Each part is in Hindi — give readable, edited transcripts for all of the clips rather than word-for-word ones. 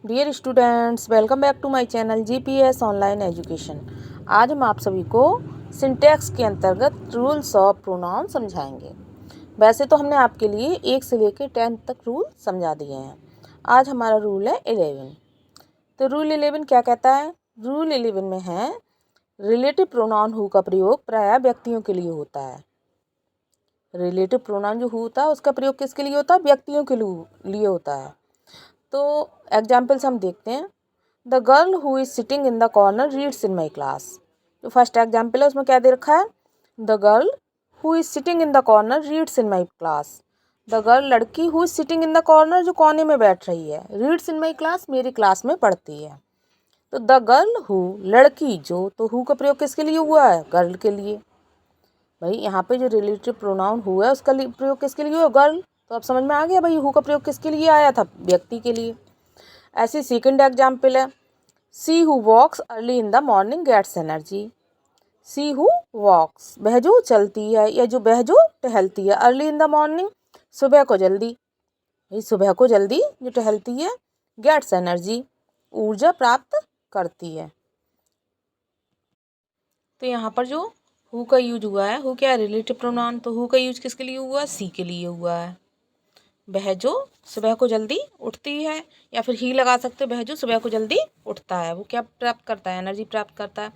Dear students, welcome back to my channel GPS online education. आज हम आप सभी को सिंटैक्स के अंतर्गत रूल्स ऑफ प्रोनाउन समझाएंगे। वैसे तो हमने आपके लिए 1 से लेकर 10 तक रूल समझा दिए हैं। आज हमारा रूल है 11। तो रूल 11 क्या कहता है? रूल 11 में है रिलेटिव प्रोनाउन हु का प्रयोग प्रायः व्यक्तियों के लिए होता है। रिलेटिव प्रोनाउन जो होता है उसका प्रयोग किसके लिए होता है? व्यक्तियों के लिए होता है। तो एग्जाम्पल्स हम देखते हैं। The girl who is sitting in the corner reads in my class. जो फर्स्ट एग्जाम्पल है उसमें क्या दे रखा है? The girl who is sitting in the corner reads in my class. The girl लड़की who is sitting in the corner जो कोने में बैठ रही है, रीड्स इन माई क्लास मेरी क्लास में पढ़ती है। तो द गर्ल हु लड़की जो, तो हु का प्रयोग किसके लिए हुआ है? गर्ल के लिए। भाई यहाँ पे जो रिलेटिव प्रोनाउन हु है उसका प्रयोग किसके लिए हुआ? गर्ल। तो अब समझ में आ गया भाई हु का प्रयोग किसके लिए आया था? व्यक्ति के लिए। ऐसे सेकंड एग्जाम्पल है she who walks early in the morning gets energy. She who walks वह जो चलती है या जो वह जो टहलती है, अर्ली इन द मॉर्निंग सुबह को जल्दी, भाई सुबह को जल्दी जो टहलती है, गेट्स एनर्जी ऊर्जा प्राप्त करती है। तो यहाँ पर जो हु का यूज हुआ है, हु क्या है? Relative pronoun. तो हु का यूज किसके लिए हुआ है? सी के लिए हुआ है। वह जो सुबह को जल्दी उठती है, या फिर ही लगा सकते हो, वह जो सुबह को जल्दी उठता है वो क्या प्राप्त करता है? एनर्जी प्राप्त करता है।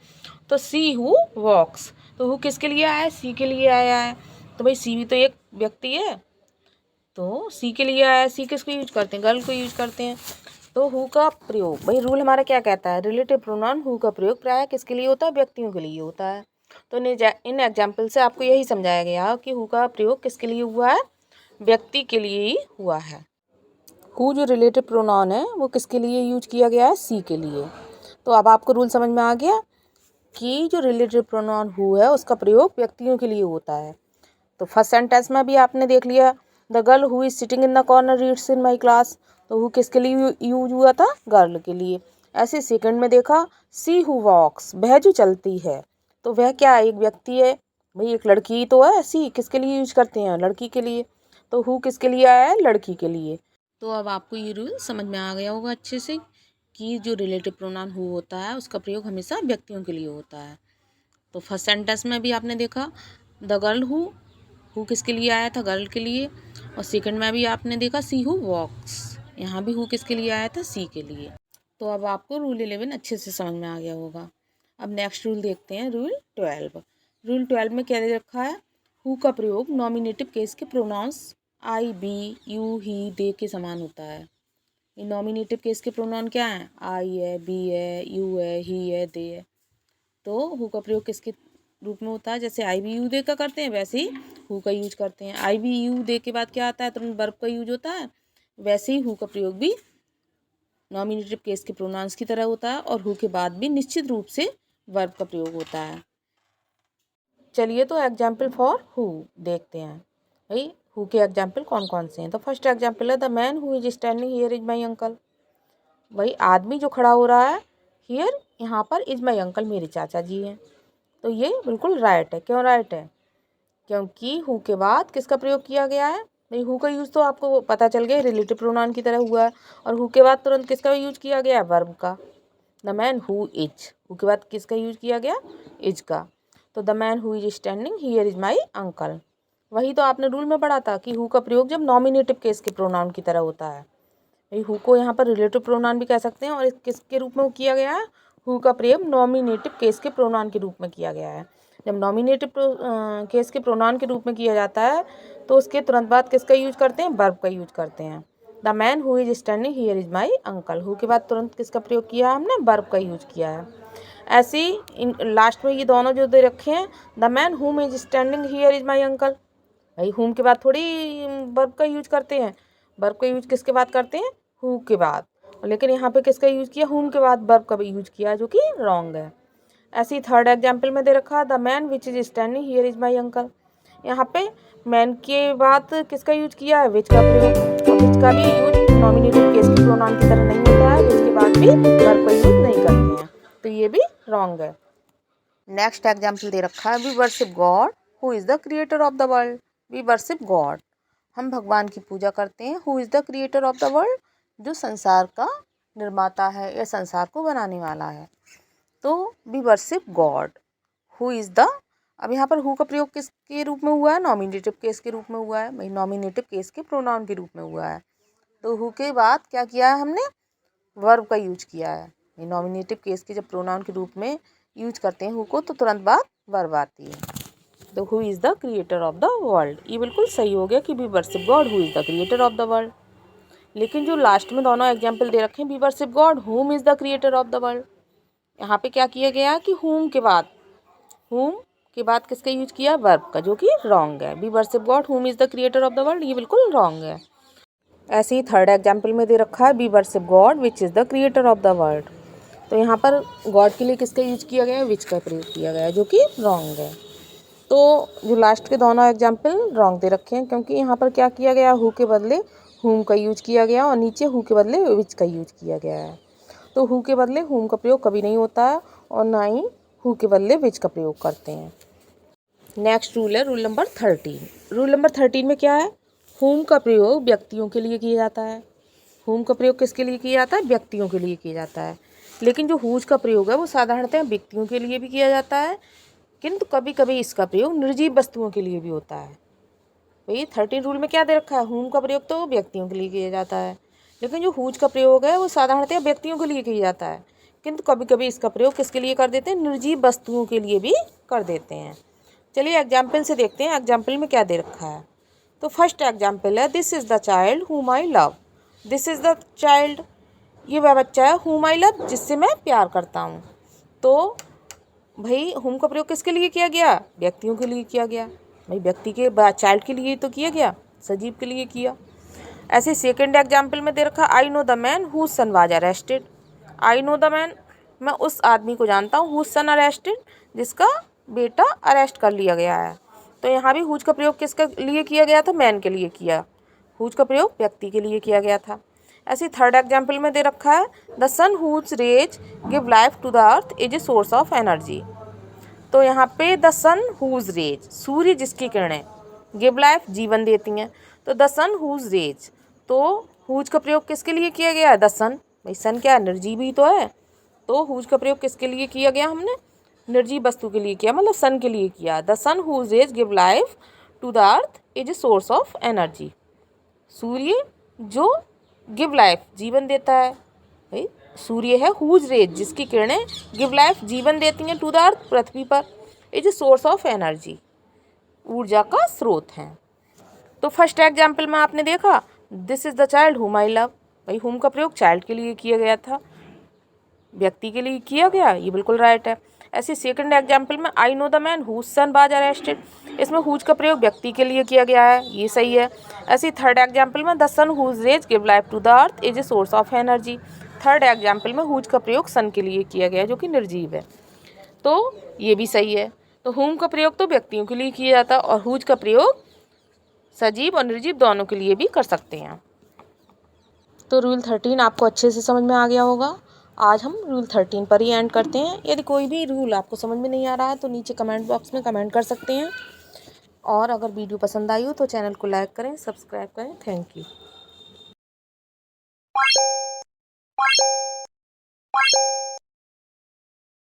तो सी हु वॉक्स, तो हु किसके लिए आया है? सी के लिए आया है। तो भाई सी भी तो एक व्यक्ति है, तो सी के लिए आया है। सी किसको यूज करते हैं? गर्ल को यूज करते हैं। तो हु का प्रयोग, भाई रूल हमारा क्या कहता है? रिलेटिव प्रोनाउन हु का प्रयोग प्रायः किसके लिए होता है? व्यक्तियों के लिए होता है। तो इन एग्जाम्पल से आपको यही समझाया गया कि हु का प्रयोग किसके लिए हुआ है? व्यक्ति के लिए ही हुआ है। हु जो रिलेटिव प्रोनाउन है वो किसके लिए यूज किया गया है? सी के लिए। तो अब आपको रूल समझ में आ गया कि जो रिलेटिव प्रोनाउन हु है उसका प्रयोग व्यक्तियों के लिए होता है। तो फर्स्ट सेंटेंस में भी आपने देख लिया, the girl who is sitting in the corner reads in my class. तो हु किसके लिए यूज हुआ था? गर्ल के लिए। ऐसे सेकंड में देखा, सी हु वॉक्स वह जो चलती है, तो वह क्या है? एक व्यक्ति है, भाई एक लड़की तो है। सी किसके लिए यूज करते हैं? लड़की के लिए। तो हु किसके लिए आया है? लड़की के लिए। तो अब आपको ये रूल समझ में आ गया होगा अच्छे से कि जो रिलेटिव प्रोनाउन हु होता है उसका प्रयोग हमेशा व्यक्तियों के लिए होता है। तो फर्स्ट सेंटेंस में भी आपने देखा द गर्ल हु किसके लिए आया था? गर्ल के लिए। और सेकंड में भी आपने देखा सी हु वॉक्स, यहाँ भी हु किसके लिए आया था? सी के लिए। तो अब आपको रूल 11 अच्छे से समझ में आ गया होगा। अब नेक्स्ट रूल देखते हैं, रूल 12। रूल 12 में क्या दे रखा है? हु का प्रयोग नॉमिनेटिव केस के प्रोनाउंस आई, बी, यू, ही, दे के समान होता है। ये नॉमिनेटिव केस के प्रोनाउन क्या है? आई है, बी है, यू है, ही है, दे है। तो हु का प्रयोग किसके रूप में होता है? जैसे आई बी यू दे का करते हैं वैसे ही हु का यूज करते हैं। आई बी यू दे के बाद क्या आता है? तुरंत वर्ब का यूज होता है। वैसे ही हु का प्रयोग भी नॉमिनेटिव केस के प्रोनाउंस की तरह होता है और हु के बाद भी निश्चित रूप से वर्ब का प्रयोग होता है। चलिए तो एग्जाम्पल फॉर हु देखते हैं। भाई हु के एग्जाम्पल कौन कौन से हैं? तो फर्स्ट एग्जाम्पल है the man who is standing here is my uncle. भाई आदमी जो खड़ा हो रहा है, हियर यहाँ पर, इज माई अंकल मेरे चाचा जी हैं। तो ये बिल्कुल राइट है। क्यों राइट है? क्योंकि हु के बाद किसका प्रयोग किया गया है? भाई हु का यूज़ तो आपको पता चल गया रिलेटिव प्रोनाउन की तरह हुआ है, और हु के बाद तुरंत किसका यूज किया गया? वर्ब का। The man who is, who के बाद किसका यूज किया गया? इज का। तो the man who is standing here is my uncle. वही तो आपने रूल में पढ़ा था कि हु का प्रयोग जब नॉमिनेटिव केस के प्रोनाउन की तरह होता है। भाई हु को यहाँ पर रिलेटिव प्रोनाउन भी कह सकते हैं, और किसके रूप में किया गया है? हु का प्रयोग नॉमिनेटिव केस के प्रोनाउन के रूप में किया गया है। जब नॉमिनेटिव केस के प्रोनाउन के रूप में किया जाता है तो उसके तुरंत बाद किसका यूज करते हैं? वर्ब का यूज करते हैं। The man who is standing here is my uncle, who के बाद तुरंत किसका प्रयोग किया? हमने वर्ब का यूज किया है। ऐसे ही इन लास्ट में ये दोनों जो दे रखे हैं, द मैन हुम is standing here is my uncle, भाई हुम के बाद थोड़ी वर्ब का यूज करते हैं। वर्ब का यूज किसके बाद करते हैं? हु के बाद। लेकिन यहाँ पे किसका यूज किया? हुम के बाद वर्ब का भी यूज किया, जो कि रॉन्ग है। ऐसे ही थर्ड एग्जाम्पल में दे रखा the man which is standing here is my uncle. यहाँ पे मैन के बाद किसका यूज किया है? विच का प्रयोग। और विच का भी यूज नॉमिनेटिव केस के प्रोनाउन की तरह नहीं होता है, विच के बाद भी वर्ब का यूज नहीं करते हैं, तो ये भी रॉन्ग है। नेक्स्ट एग्जाम्पल दे रखा है we worship God who is the creator of the world. We worship God, हम भगवान की पूजा करते हैं। Who is the creator of the world, जो संसार का निर्माता है या संसार को बनाने वाला है। तो we worship God who is the, अब यहाँ पर हु का प्रयोग किसके रूप में हुआ है? नॉमिनेटिव केस के रूप में हुआ है। भाई नॉमिनेटिव केस के प्रोनाउन के रूप में हुआ है। तो हु के बाद क्या किया है हमने? वर्ब का यूज किया है। नॉमिनेटिव केस के जब प्रोनाउन के रूप में यूज करते हैं हु को तो तुरंत बाद वर्ब आती है। तो who is the creator of the world, ये बिल्कुल सही हो गया कि we worship God who is the creator of the world. लेकिन जो लास्ट में दोनों एग्जाम्पल दे रखे हैं, we worship God whom is the creator of the world, यहाँ पे क्या किया गया कि हुम के बाद किसका यूज किया? वर्ब का, जो कि रॉन्ग है। We worship God whom is the creator of the world, ये बिल्कुल रॉन्ग है। ऐसे ही थर्ड एग्जाम्पल में दे रखा है we worship God which is the creator of the world. तो यहाँ पर गॉड के लिए किसका यूज किया गया है? विच का प्रयोग किया गया है, जो कि रॉन्ग है। तो जो लास्ट के दोनों एग्जाम्पल रॉन्ग दे रखे हैं, क्योंकि यहाँ पर क्या किया गया? हु के बदले हुम का यूज किया गया और नीचे हु के बदले विच का यूज किया गया है। तो हु के बदले हुम का प्रयोग कभी नहीं होता है और ना ही हु के बदले विच का प्रयोग करते हैं। नेक्स्ट रूल है रूल नंबर 13। रूल नंबर 13 में क्या है? हुम का प्रयोग व्यक्तियों के लिए किया जाता है। हुम का प्रयोग किसके लिए किया जाता है? व्यक्तियों के लिए किया जाता है। लेकिन जो हुज का प्रयोग है वो साधारणतः व्यक्तियों के लिए भी किया जाता है, किंतु कभी कभी इसका प्रयोग निर्जीव वस्तुओं के लिए भी होता है। भाई 13 रूल में क्या दे रखा है? हुम का प्रयोग तो व्यक्तियों के लिए किया जाता है, लेकिन जो हुज का प्रयोग है वो साधारणतः व्यक्तियों के लिए किया जाता है, किंतु कभी कभी इसका प्रयोग किसके लिए कर देते हैं? निर्जीव वस्तुओं के लिए भी कर देते हैं। चलिए एग्जाम्पल से देखते हैं एग्जाम्पल में क्या दे रखा है। तो फर्स्ट एग्जाम्पल है दिस इज़ द चाइल्ड हुम I love. This is the child, ये वह बच्चा है हुम आई लव, जिससे मैं प्यार करता हूँ। तो भाई हुम का प्रयोग किसके लिए किया गया? व्यक्तियों के लिए किया गया। भाई व्यक्ति के चाइल्ड के लिए तो किया गया, सजीव के लिए किया। ऐसे सेकंड एग्जाम्पल में दे रखा I know the man whose son was arrested. I know the man, मैं उस आदमी को जानता हूँ, हुज सन अरेस्टेड, जिसका बेटा अरेस्ट कर लिया गया है। तो यहाँ भी हुज का प्रयोग किसके लिए किया गया था? मैन के लिए किया। हुज का प्रयोग व्यक्ति के लिए किया गया था। ऐसे थर्ड एग्जाम्पल में दे रखा है the sun whose rays give life to the earth is a source of energy. तो यहाँ पे द सन हुज रेज, सूर्य जिसकी किरणें, गिव लाइफ जीवन देती हैं, तो द सन हुज रेज, तो हुज का प्रयोग किसके लिए किया गया? द सन, भाई सन क्या निर्जीव ही तो है, तो हुज का प्रयोग किसके लिए किया गया? हमने निर्जीव वस्तु के लिए किया, मतलब सन के लिए किया। The sun whose rays give life to the earth is a source of energy, सूर्य जो गिव लाइफ जीवन देता है, भाई सूर्य है हुज रेज जिसकी किरणें गिव लाइफ जीवन देती हैं टू द अर्थ पृथ्वी पर, is a source of energy, ऊर्जा का स्रोत है। तो फर्स्ट एग्जाम्पल में आपने देखा दिस इज द चाइल्ड हुम आई लव, भाई हुम का प्रयोग चाइल्ड के लिए किया गया था, व्यक्ति के लिए किया गया, ये बिल्कुल राइट है। ऐसे सेकंड एग्जाम्पल में I know the man whose son was arrested, इसमें हुज का प्रयोग व्यक्ति के लिए किया गया है, ये सही है। ऐसे थर्ड एग्जाम्पल में the sun whose rays give life to the earth is a source of energy, third example में हुज का प्रयोग सन के लिए किया गया है जो कि निर्जीव है, तो ये भी सही है। तो हुम का प्रयोग तो व्यक्तियों के लिए किया जाता है और हुज का प्रयोग सजीव और निर्जीव दोनों के लिए भी कर सकते हैं। तो रूल 13 आपको अच्छे से समझ में आ गया होगा। आज हम रूल 13 पर ही एंड करते हैं। यदि कोई भी रूल आपको समझ में नहीं आ रहा है तो नीचे कमेंट बॉक्स में कमेंट कर सकते हैं, और अगर वीडियो पसंद आई हो तो चैनल को लाइक करें, सब्सक्राइब करें। Thank you.